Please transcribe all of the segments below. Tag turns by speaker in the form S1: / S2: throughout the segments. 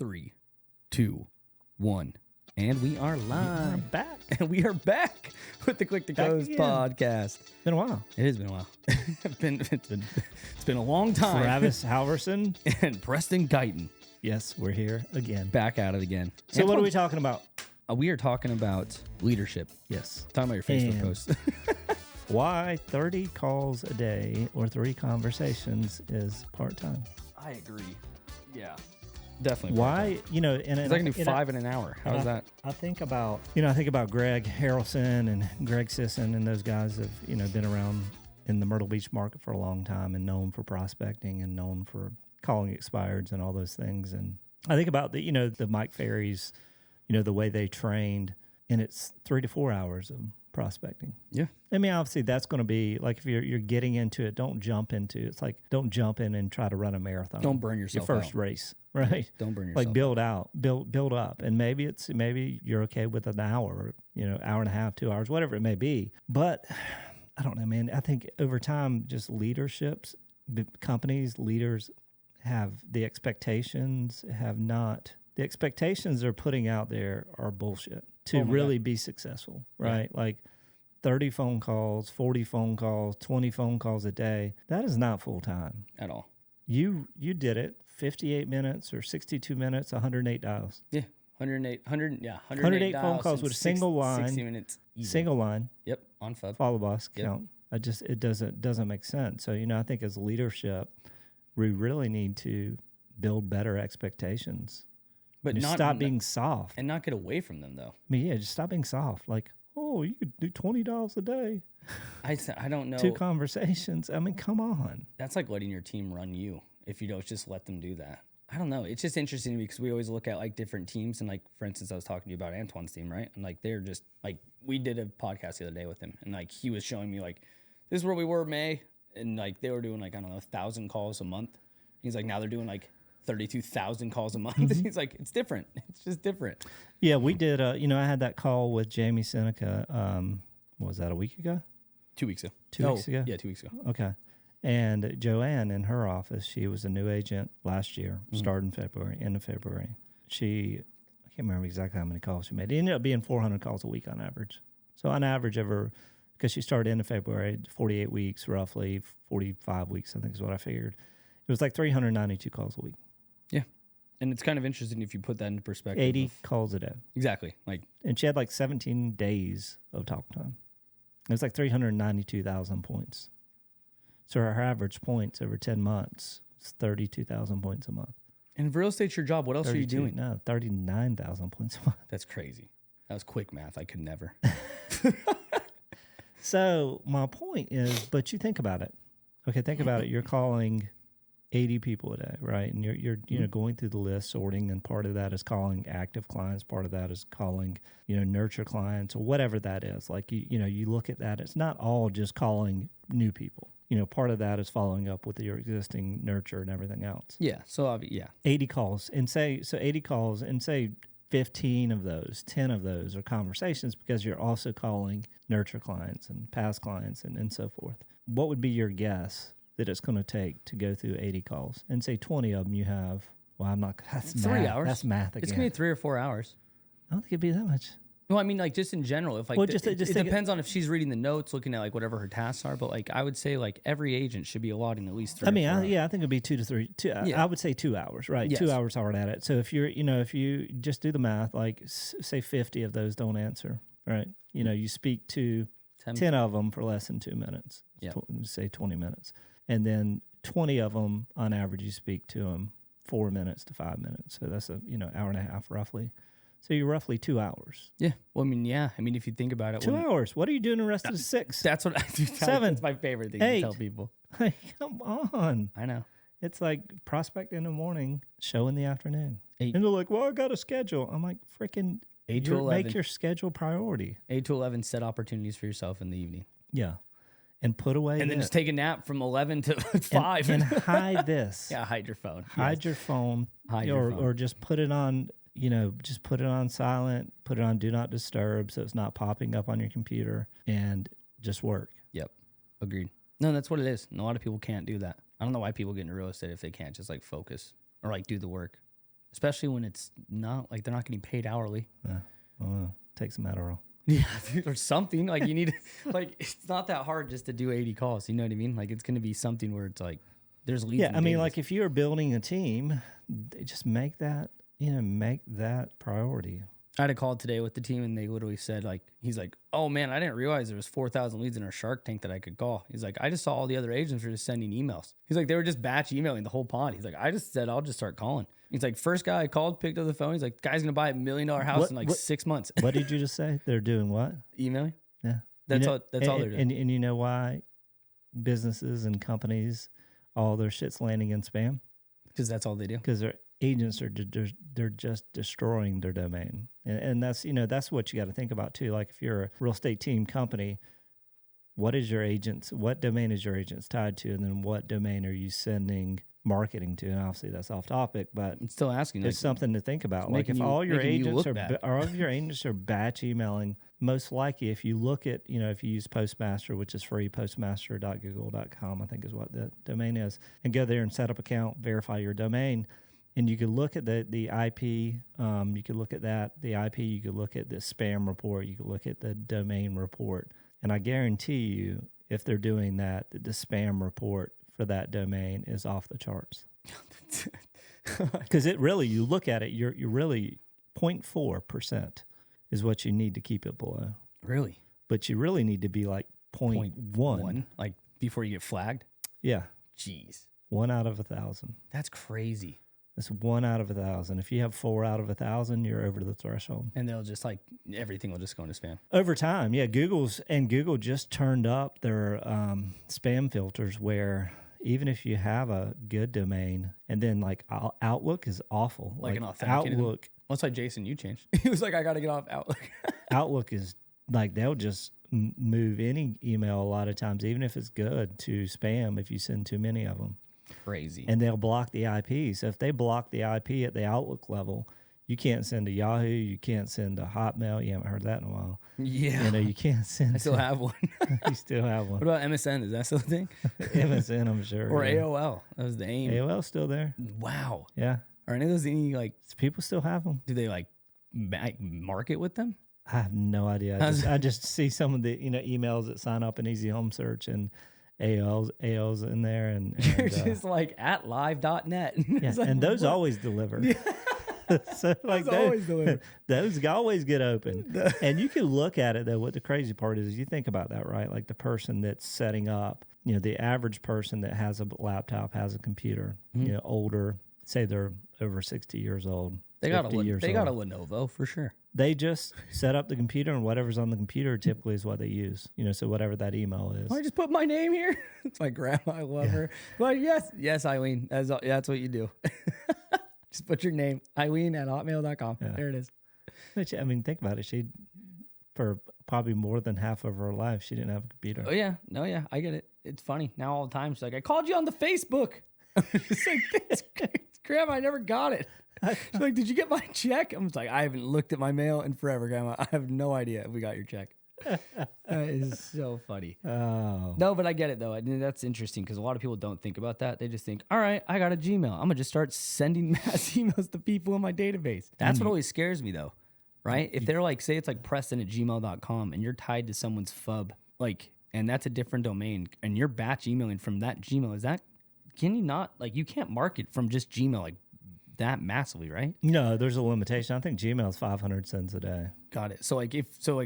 S1: 3, 2, 1. And we are live.
S2: We're back.
S1: And we are back with the Quick to
S2: Back
S1: Close
S2: again.
S1: podcast.
S2: Been a while.
S1: It has been a while. It's been a long time.
S2: Travis Halverson.
S1: And Preston Guyton
S2: Yes, we're here again.
S1: back at it again.
S2: So what are
S1: Antoine,
S2: we talking about?
S1: we are talking about leadership.
S2: Yes.
S1: Talking about your Facebook
S2: And-
S1: post.
S2: Why 30 calls a day or 3 conversations is part-time.
S1: I agree. Yeah. Definitely.
S2: Why, and
S1: Because I can do 5 in an hour. How is that?
S2: I think about Greg Harrelson and Greg Sisson, and those guys have, been around in the Myrtle Beach market for a long time and known for prospecting and known for calling expireds and all those things. And I think about the Mike Ferries, the way they trained, and it's 3 to 4 hours of prospecting.
S1: Yeah.
S2: I mean, obviously that's going to be like, if you're getting into it, don't jump in and try to run a marathon.
S1: Don't burn yourself
S2: your first
S1: out.
S2: race, right?
S1: Don't burn yourself
S2: Like build up, and maybe you're okay with an hour, hour and a half, 2 hours, whatever it may be. But I don't know, man. I think over time, just leaderships, companies, leaders have the expectations they're putting out there are bullshit to
S1: Oh my
S2: really be successful, right?
S1: Yeah.
S2: Like 30 phone calls, 40 phone calls, 20 phone calls a day. That is not full time.
S1: at all.
S2: You did it 58 minutes or 62 minutes, 108 dials.
S1: Yeah. 108
S2: 108 phone
S1: dials
S2: calls
S1: in
S2: with a single line.
S1: 60 minutes. Easy.
S2: Single line,
S1: Yep. On FUB.
S2: follow boss
S1: Yep.
S2: count. It doesn't make sense. So, I think as leadership, we really need to build better expectations.
S1: But
S2: Just
S1: not
S2: stop being soft.
S1: and not get away from them though.
S2: I mean, just stop being soft. Like, oh, you could do $20 a day,
S1: I don't know.
S2: 2 conversations. I mean, come on.
S1: That's like letting your team run you if you don't just let them do that. I don't know. It's just interesting to me because we always look at like different teams and like, for instance, I was talking to you about Antoine's team, right? And like they're just like, we did a podcast the other day with him and like he was showing me like, this is where we were May, and like they were doing like, I don't know, 1,000 calls a month. He's like, now they're doing like 32,000 calls a month. He's like, it's different. It's just different.
S2: Yeah, we did. I had that call with Jamie Seneca. What was that, a week ago?
S1: 2 weeks ago.
S2: 2 weeks ago?
S1: Yeah, 2 weeks ago.
S2: Okay. And Joanne in her office, she was a new agent last year, started in February, end of February. I can't remember exactly how many calls she made. It ended up being 400 calls a week on average. So on average, because she started end of February, 48 weeks roughly, 45 weeks, I think is what I figured. It was like 392 calls a week.
S1: Yeah. And it's kind of interesting if you put that into perspective.
S2: 80 calls a day.
S1: Exactly. Like,
S2: And she had like 17 days of talk time. It was like 392,000 points. So her average points over 10 months is 32,000 points a month.
S1: and if real estate's your job, what else are you
S2: 32
S1: doing?
S2: No, 39,000 points a month.
S1: That's crazy. That was quick math. I could never.
S2: So my point is, but you think about it. Okay, think about it. You're calling 80 people a day, right? And you're going through the list, sorting, and part of that is calling active clients. Part of that is calling, nurture clients or whatever that is. Like, you look at that. It's not all just calling new people. Part of that is following up with your existing nurture and everything else.
S1: Yeah. So, yeah.
S2: 80 calls and say 15 of those, 10 of those are conversations because you're also calling nurture clients and past clients and so forth. What would be your guess that it's going to take to go through 80 calls? And say 20 of them you have, that's
S1: 3
S2: math.
S1: hours.
S2: That's math again.
S1: It's going to be 3 or 4 hours.
S2: I don't think it'd be that much.
S1: Well, I mean, like, just in general, if like,
S2: Well,
S1: it
S2: just think-
S1: depends on if she's reading the notes, looking at like whatever her tasks are. But like, I would say like every agent should be allotting at least 3 or 4 hours.
S2: I think it'd be 2 to 3.
S1: Yeah.
S2: I would say 2 hours, right?
S1: Yes.
S2: 2 hours hard at it. So if you just do the math, like say 50 of those don't answer, right? You speak to 10 of them for less than 2 minutes.
S1: Yeah.
S2: Say 20 minutes. And then 20 of them, on average, you speak to them 4 minutes to 5 minutes. So that's hour and a half roughly. So you're roughly 2 hours.
S1: Yeah. Well, I mean, yeah. I mean, if you think about it,
S2: 2 hours. What are you doing the rest of the 6?
S1: That's what I do.
S2: 7.
S1: It's my favorite thing
S2: 8.
S1: to tell people.
S2: Like, come on.
S1: I know.
S2: It's like prospect in the morning, show in the afternoon.
S1: 8.
S2: And they're like, well, I got a schedule. I'm like, freaking
S1: 8 to 11.
S2: make your schedule priority.
S1: 8 to 11, set opportunities for yourself in the evening.
S2: Yeah. And put away
S1: And then
S2: this.
S1: just take a nap from 11 to 5.
S2: And hide this.
S1: Yeah, hide your phone.
S2: Hide your phone.
S1: Hide your phone.
S2: Or just put it on, just put it on silent, put it on do not disturb so it's not popping up on your computer, and just work.
S1: Yep. Agreed. No, that's what it is. And a lot of people can't do that. I don't know why people get into real estate if they can't just like focus or like do the work. especially when it's not like they're not getting paid hourly.
S2: Take some Adderall.
S1: Yeah, dude, or something like you need like it's not that hard just to do 80 calls. You know what I mean? Like it's going to be something where it's like there's leads.
S2: Yeah, I mean, like if you're building a team, just make that priority.
S1: I had a call today with the team, and they literally said, like, he's like, oh, man, I didn't realize there was 4,000 leads in our Shark Tank that I could call. He's like, I just saw all the other agents were just sending emails. He's like, they were just batch emailing the whole pond. He's like, I just said, I'll just start calling. He's like, first guy I called, picked up the phone. He's like, guy's going to buy $1 million house in like 6 months.
S2: What did you just say? They're doing what?
S1: Emailing.
S2: Yeah.
S1: That's all they're doing.
S2: And you know why businesses and companies, all their shit's landing in spam?
S1: Because that's all they do.
S2: Because their agents are they're just destroying their domain, and that's that's what you got to think about too. Like if you're a real estate team company, what domain is your agents tied to, and then what domain are you sending marketing to? And obviously that's off topic, but
S1: I'm still asking.
S2: It's something to think about. Like if all your agents are batch emailing, most likely if you look at if you use Postmaster, which is free, postmaster.google.com I think is what the domain is, and go there and set up an account, verify your domain. And you could look at the IP, you could look at the IP, you could look at the spam report, you could look at the domain report. And I guarantee you, if they're doing that, the spam report for that domain is off the charts. Because you look at it, you're really 0.4% is what you need to keep it below.
S1: Really?
S2: But you really need to be like 0.1.
S1: Like before you get flagged?
S2: Yeah.
S1: Jeez.
S2: 1 out of 1,000.
S1: That's crazy.
S2: It's 1 out of 1,000. If you have 4 out of 1,000, you're over the threshold.
S1: And they'll just everything will just go into spam.
S2: Over time, yeah. Google just turned up their spam filters where even if you have a good domain, and then like Outlook is awful.
S1: Like an authenticated
S2: Outlook.
S1: Well, it's like Jason, you changed. He was like, I got to get off Outlook.
S2: Outlook is like they'll just move any email a lot of times, even if it's good, to spam if you send too many of them.
S1: Crazy.
S2: And they'll block the IP. So if they block the IP at the Outlook level, you can't send to Yahoo, you can't send to Hotmail. You haven't heard that in a while.
S1: Yeah.
S2: You can't send.
S1: I still have one.
S2: You still have one.
S1: What about MSN? Is that still a thing?
S2: MSN, I'm sure.
S1: Or AOL. That was the aim.
S2: AOL's still there.
S1: Wow.
S2: Yeah.
S1: Are any of those
S2: people still have them?
S1: Do they market with them?
S2: I have no idea. I just see some of the emails that sign up in Easy Home Search and AOL's in there, and
S1: you're just like at live.net.
S2: Yeah, and those always deliver. Yeah. So like those always get open. And you can look at it though. What the crazy part is you think about that, right? Like the person that's setting up, the average person that has a laptop, has a computer, older, say they're over 60 years old.
S1: They got a Lenovo for sure.
S2: They just set up the computer, and whatever's on the computer typically is what they use. So whatever that email is.
S1: I just put my name here. It's my grandma. I love her. But yes, Eileen. That's what you do. Just put your name, Eileen@hotmail.com. Yeah. There it is.
S2: Which, I mean, think about it. She, for probably more than half of her life, she didn't have a computer.
S1: Oh yeah, no, yeah, I get it. It's funny now. All the time, she's like, "I called you on the Facebook." It's like, Grandma, I never got it. She's like, did you get my check? I'm just like, I haven't looked at my mail in forever, Grandma. I have no idea if we got your check. That is so funny.
S2: Oh.
S1: No, but I get it, though. I mean, that's interesting because a lot of people don't think about that. They just think, all right, I got a Gmail. I'm going to just start sending mass emails to people in my database. That's what always scares me, though, right? If they're like, say it's like Preston@gmail.com and you're tied to someone's FUB, and that's a different domain, and you're batch emailing from that Gmail, can you not, you can't market from just Gmail, that massively, right?
S2: No, there's a limitation. I think Gmail is 500 cents a day.
S1: Got it. So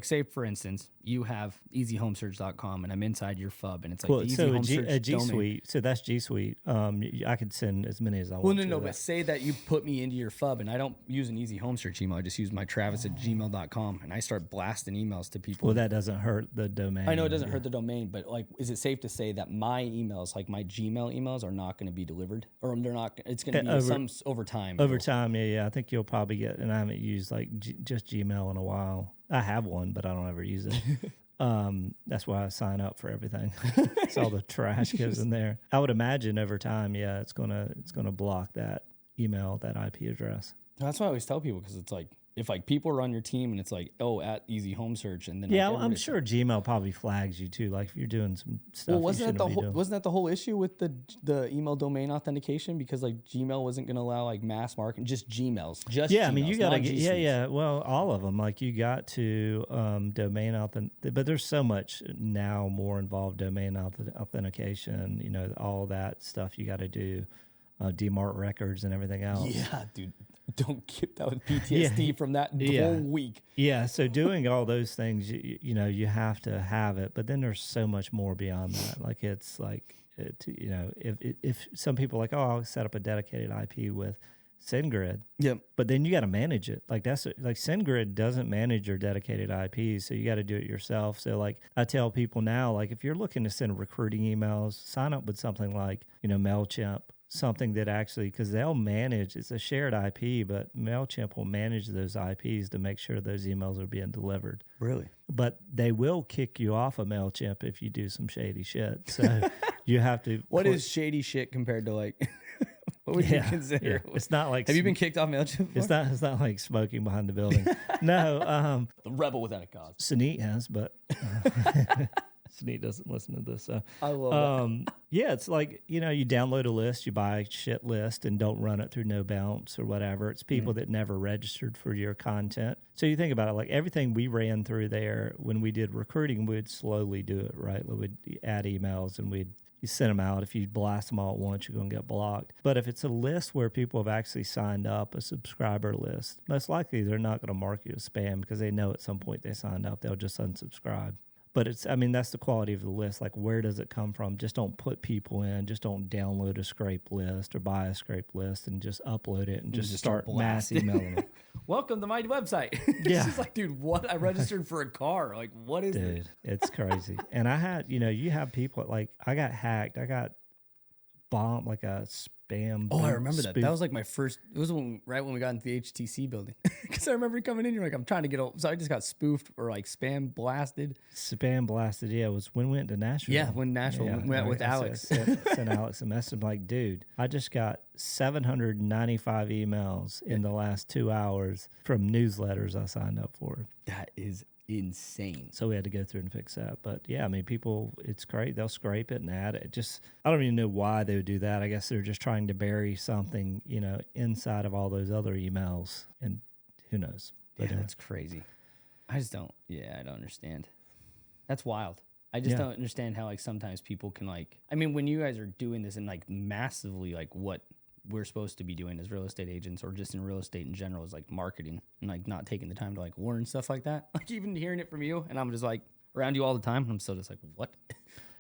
S1: say for instance, you have easyhomesearch.com and I'm inside your FUB and it's like the Easy Home Search
S2: G Suite. So that's G Suite. I could send as many as I want.
S1: No, but say that you put me into your FUB and I don't use an Easy Home Search email. I just use my Travis@gmail.com and I start blasting emails to people.
S2: Well, that doesn't hurt the domain.
S1: I know it doesn't hurt the domain, but is it safe to say that my emails, my Gmail emails, are not going to be delivered, or they're not? It's going to be over time.
S2: Over time, yeah. I think you'll probably get. And I haven't used just Gmail in a while. I have one, but I don't ever use it. That's why I sign up for everything. So all the trash goes in there. I would imagine over time, it's gonna block that email, that IP address.
S1: That's why I always tell people, because it's like, if like people are on your team and it's like, oh, at Easy Home Search, and then
S2: Yeah,
S1: like,
S2: I'm
S1: everybody's-
S2: sure Gmail probably flags you too. Like if you're doing some stuff.
S1: Well,
S2: you
S1: wasn't
S2: shouldn't be doing.
S1: wasn't that the whole issue with the email domain authentication, because like Gmail wasn't going to allow like mass marketing, just Gmails, just
S2: Yeah, I
S1: Gmails,
S2: mean, you got to
S1: not
S2: get,
S1: G
S2: yeah,
S1: Suites.
S2: yeah. Well, all of them. Like you got to domain but there's so much now more involved domain authentication, you know, all that stuff you got to do, DMARC records and everything else.
S1: Yeah, dude, don't get that with PTSD from that whole week.
S2: Yeah, so doing all those things, you know, you have to have it, but then there's so much more beyond that. Like it's like, you know, if some people are like, oh, I'll set up a dedicated IP with SendGrid,
S1: Yep.
S2: but then you got to manage it. Like that's like SendGrid doesn't manage your dedicated IPs, so you got to do it yourself. So like I tell people now, like if you're looking to send recruiting emails, sign up with something like, you know, MailChimp, something that actually, because they'll manage, it's a shared IP, but MailChimp will manage those IPs to make sure those emails are being delivered.
S1: Really?
S2: But they will kick you off of MailChimp if you do some shady shit. So you have to.
S1: What is shady shit compared to like? What would you consider?
S2: Yeah. It's not like
S1: Have you been kicked off MailChimp before?
S2: It's not like smoking behind the building. No,
S1: The rebel without a cause.
S2: Sunit has, but Sunit doesn't listen to this. So
S1: I love
S2: yeah, it's like, you know, you download a list, you buy a shit list and don't run it through no bounce or whatever. It's people that never registered for your content. So you think about it, like everything we ran through there when we did recruiting, we'd slowly do it, right? We'd add emails and you send them out. If you blast them all at once, you're going to get blocked. But if it's a list where people have actually signed up, a subscriber list, most likely they're not going to mark you as spam because they know at some point they signed up. They'll just unsubscribe. But it's, I mean, that's the quality of the list. Like, where does it come from? Just don't put people in. Just don't download a scrape list or buy a scrape list and just upload it and just start mass
S1: blasting.
S2: emailing them.
S1: Welcome to my website.
S2: Yeah.
S1: It's just like, dude, what? I registered for a car. Like, what is this?
S2: Dude, it's crazy. And I had, you know, you have people like, I got hacked. I got bombed like a spam.
S1: Oh, I remember that.
S2: spoof.
S1: That was like my first. It was right when we got into the HTC building. Because I remember coming in, you're like, I'm trying to get. So I just got spoofed or like spam blasted.
S2: Spam blasted. Yeah, it was when we went to Nashville.
S1: Yeah, when Nashville we went with Alex.
S2: Sent Alex a message. I'm like, dude, I just got 795 emails in the last 2 hours from newsletters I signed up for.
S1: That is insane.
S2: So we had to go through and fix that. But yeah, I mean, people, it's great. They'll scrape it and add it. Just, I don't even know why they would do that. I guess they're just trying to bury something, you know, inside of all those other emails. And who knows?
S1: Yeah,
S2: But,
S1: that's crazy. I just don't. Yeah, I don't understand. That's wild. I just don't understand how like sometimes people can like. I mean, when you guys are doing this and like massively like what we're supposed to be doing as real estate agents or just in real estate in general is like marketing and like not taking the time to like learn stuff like that. Like even hearing it from you and I'm just like around you all the time and I'm still just like, what?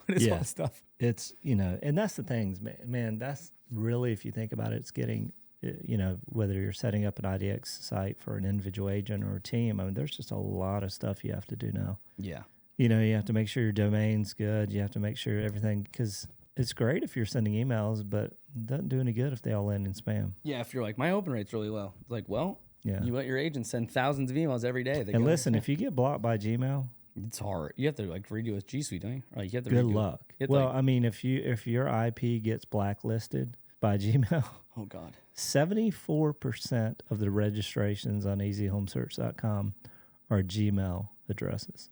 S1: What is all this stuff?
S2: It's, you know, and that's the things, man, that's really, if you think about it, it's getting, you know, whether you're setting up an IDX site for an individual agent or a team, I mean, there's just a lot of stuff you have to do now.
S1: Yeah.
S2: You know, you have to make sure your domain's good. You have to make sure everything, because it's great if you're sending emails, but it doesn't do any good if they all end in spam.
S1: Yeah. If you're like, my open rate's really low. It's like, well,
S2: Yeah.
S1: you let your agents send thousands of emails every day.
S2: And listen, if you get blocked by Gmail,
S1: it's hard. You have to like redo a G Suite, don't you? Or like you have to
S2: good
S1: redo it.
S2: luck.
S1: You have to,
S2: Well,
S1: like-
S2: I mean, if your IP gets blacklisted by Gmail,
S1: oh God.
S2: 74% of the registrations on easyhomesearch.com are Gmail addresses.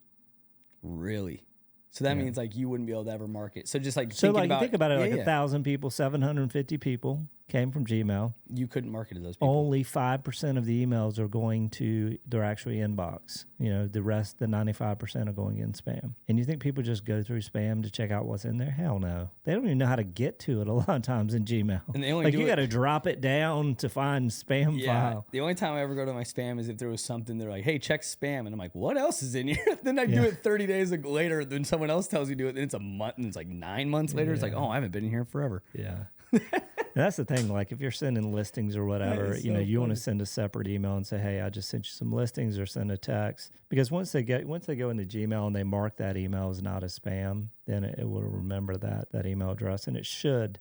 S1: Really? So that means like you wouldn't be able to ever market. So just like
S2: So
S1: thinking
S2: like think about it, like
S1: yeah,
S2: 1,000 people, 750 people came from Gmail.
S1: you couldn't market to those people.
S2: Only 5% of the emails are going to their actual inbox. You know, the rest, the 95% are going in spam. And you think people just go through spam to check out what's in there? Hell no. They don't even know how to get to it a lot of times in Gmail.
S1: And they only
S2: like
S1: do
S2: you
S1: it-
S2: got to drop it down to find spam
S1: Yeah.
S2: file.
S1: The only time I ever go to my spam is if there was something they're like, hey, check spam. And I'm like, what else is in here? Then I do it 30 days later. Then someone else tells you to do it. Then it's a month. And it's like 9 months later. It's like, oh, I haven't been in here forever.
S2: Yeah. And that's the thing. Like if you're sending listings or whatever,
S1: is
S2: you know,
S1: so
S2: you want to
S1: funny.
S2: send a separate email and say, "Hey, I just sent you some listings," or send a text, because once they go into Gmail and they mark that email as not a spam, then it will remember that email address, and it should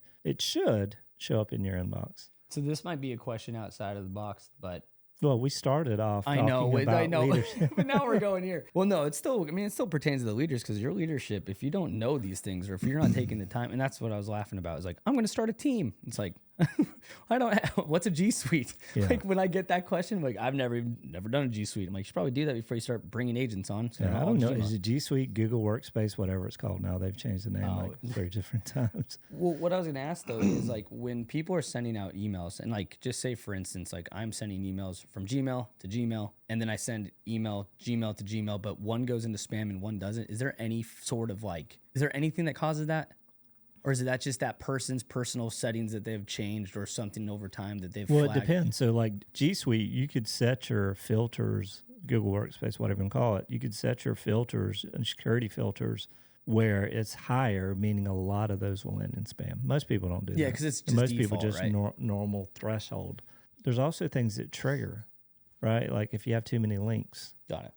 S2: show up in your inbox.
S1: So this might be a question outside of the box, but
S2: Well, we started off.
S1: I know,
S2: talking about
S1: I know.
S2: leadership.
S1: But now we're going here. Well, no, it's still, I mean, it still pertains to the leaders because your leadership, if you don't know these things or if you're not taking the time, and that's what I was laughing about, is like, I'm going to start a team. It's like, I don't what's a G Suite?
S2: Yeah.
S1: Like when I get that question, like I've never done a G Suite. I'm like, you should probably do that before you start bringing agents on. So
S2: Yeah, I
S1: all
S2: don't know.
S1: Gmail.
S2: Is it G Suite, Google Workspace, whatever it's called now? They've changed the name like 3 different times.
S1: Well, what I was going to ask though is like when people are sending out emails and like just say for instance, like I'm sending emails from Gmail to Gmail and then I send email Gmail to Gmail, but one goes into spam and one doesn't. Is there any sort of like, is there anything that causes that? Or is that just that person's personal settings that they've changed or something over time that they've
S2: Well,
S1: flagged?
S2: it depends. So like G Suite, you could set your filters, Google Workspace, whatever you can call it. You could set your filters and security filters where it's higher, meaning a lot of those will end in spam. Most people don't do that.
S1: Yeah, because it's
S2: And
S1: just
S2: most
S1: default,
S2: people just
S1: right?
S2: normal threshold. There's also things that trigger, right? Like if you have too many links,
S1: Got it.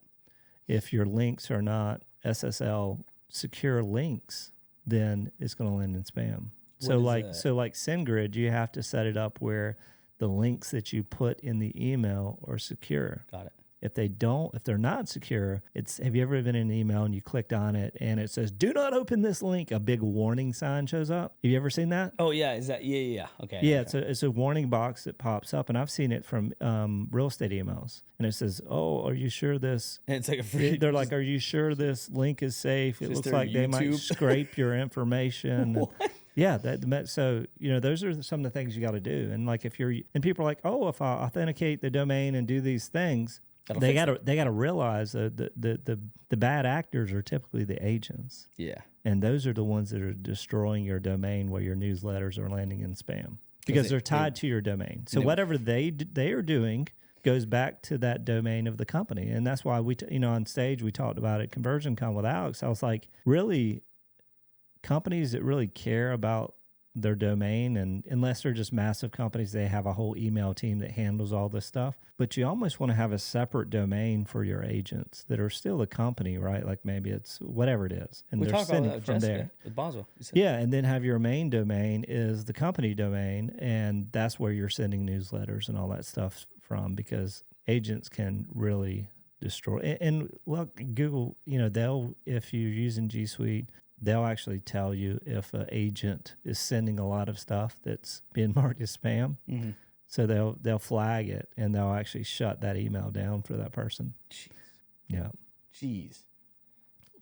S2: if your links are not SSL secure links, then it's going to land in spam. So like SendGrid, you have to set it up where the links that you put in the email are secure.
S1: Got it.
S2: If they're not secure, have you ever been in an email and you clicked on it and it says, "Do not open this link"? A big warning sign shows up. Have you ever seen that?
S1: Oh yeah, is that yeah. Okay.
S2: Yeah,
S1: okay.
S2: it's a warning box that pops up, and I've seen it from real estate emails, and it says, "Oh, are you sure this?"
S1: And it's like a free.
S2: They're like, "Are you sure this link is safe? It
S1: Just
S2: looks
S1: their
S2: like they might
S1: YouTube."
S2: scrape your information." And yeah, so those are some of the things you got to do. And like if people are like, "Oh, if I authenticate the domain and do these things,"
S1: That'll
S2: they
S1: fix
S2: got to realize that the bad actors are typically the agents.
S1: Yeah.
S2: And those are the ones that are destroying your domain where your newsletters are landing in spam because they're tied to your domain. So whatever they are doing goes back to that domain of the company. And that's why on stage, we talked about it, ConversionCon with Alex. I was like, really, companies that really care about their domain, and unless they're just massive companies, they have a whole email team that handles all this stuff. But you almost want to have a separate domain for your agents that are still a company, right? Like maybe it's whatever it is, and
S1: We
S2: they're
S1: talked about
S2: sending
S1: that with
S2: from
S1: Jessica
S2: there.
S1: with Boswell. You said.
S2: Yeah, and then have your main domain is the company domain, and that's where you're sending newsletters and all that stuff from, because agents can really destroy. And look, Google, if you're using G Suite, they'll actually tell you if an agent is sending a lot of stuff that's being marked as spam.
S1: Mm-hmm.
S2: So they'll flag it and they'll actually shut that email down for that person.
S1: Jeez.
S2: Yeah.
S1: Jeez.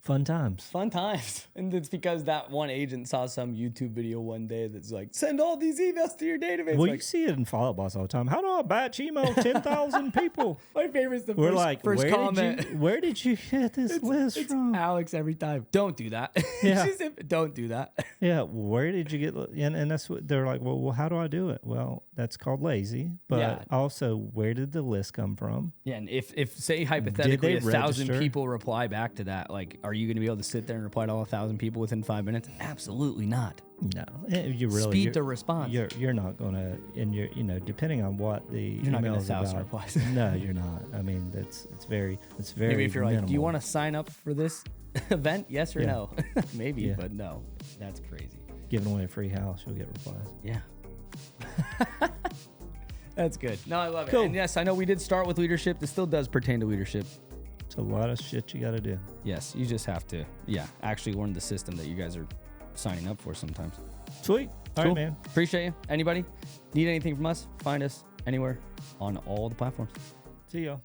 S2: Fun times.
S1: Fun times. And it's because that one agent saw some YouTube video one day that's like, send all these emails to your database.
S2: Well,
S1: like,
S2: you see it in Follow Up Boss all the time. How do I batch email 10,000 people?
S1: my favorite is the
S2: We're
S1: first,
S2: like,
S1: first comment.
S2: where did you get this list
S1: It's
S2: from?
S1: Alex every time. Don't do that.
S2: Yeah.
S1: She said, don't do that.
S2: Yeah, where did you get? And that's what they're like. Well, how do I do it? Well, that's called lazy. But
S1: Yeah.
S2: also, where did the list come from?
S1: Yeah, and if say hypothetically
S2: they
S1: 1,000
S2: register?
S1: people reply back to that, like, are you going to be able to sit there and reply to all 1,000 people within 5 minutes? Absolutely not.
S2: No, you really
S1: Speed
S2: you're-
S1: to response.
S2: You're not going to, and depending on what the
S1: You're not
S2: email
S1: getting
S2: is
S1: 1,000
S2: about.
S1: replies.
S2: No, you're not. I mean, it's very
S1: Maybe if you're like, do you
S2: minimal.
S1: want to sign up for this event? Yes or
S2: Yeah.
S1: no? Maybe,
S2: Yeah.
S1: but no. That's crazy.
S2: giving away a free house, you'll get replies.
S1: Yeah. That's good. No, I love
S2: Cool.
S1: it. And yes, I know we did start with leadership. This still does pertain to leadership.
S2: It's a lot of shit you got to do.
S1: Yes, you just have to, actually learn the system that you guys are signing up for sometimes.
S2: Sweet. All
S1: Cool.
S2: right, man.
S1: Appreciate you. Anybody need anything from us? Find us anywhere on all the platforms.
S2: See y'all.